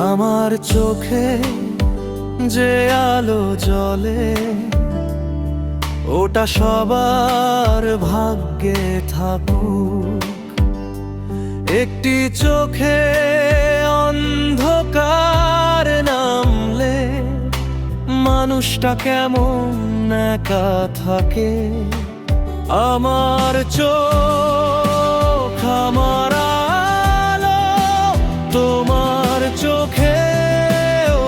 আমার চোখে যে আলো জ্বলে, ওটা সবার ভাগ্যে থাকুক। একটি চোখে অন্ধকার নামলে মানুষটা কেমন একা থাকে। আমার চোখ আমার আলো, তোমার চোখেও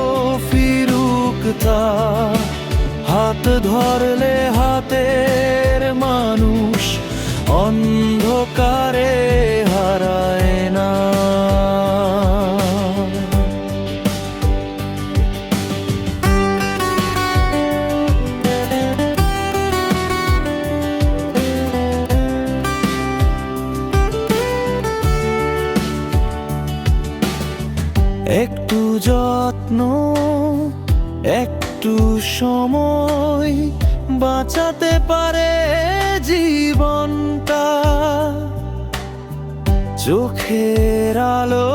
ফিরুক তা। হাত ধরলে হাতের মানুষ অন্ধকারে হারায় না। একটু যত্ন, একটু সময় বাঁচাতে পারে জীবনটা। চোখের আলো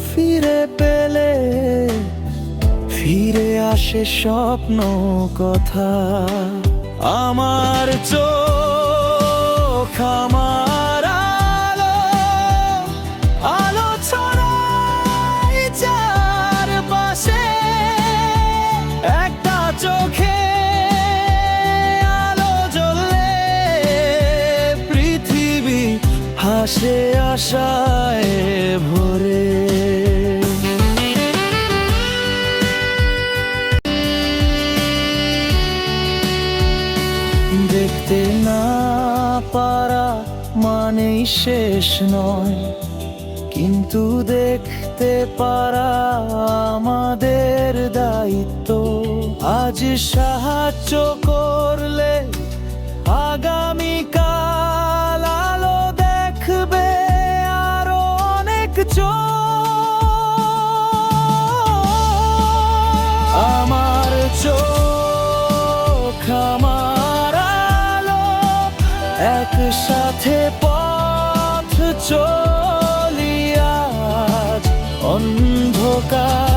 ফিরে পেলে ফিরে আসে স্বপ্ন কথা। আমার চোখ আমার আলো, আলো ছড়াই চারপাশে। একটা চোখে আলো জ্বললে পৃথিবী হাসে আশায় ভরে। দেখতে না পারা মানেই শেষ নয়, কিন্তু দেখতে পারা আমাদের দায়িত্ব। আজ সাহায্য করলে আগামীকাল আলো দেখবে আরো অনেক চোখ। আমার চোখ আমার আলো, একসাথে পথ চলি আজ অন্ধকার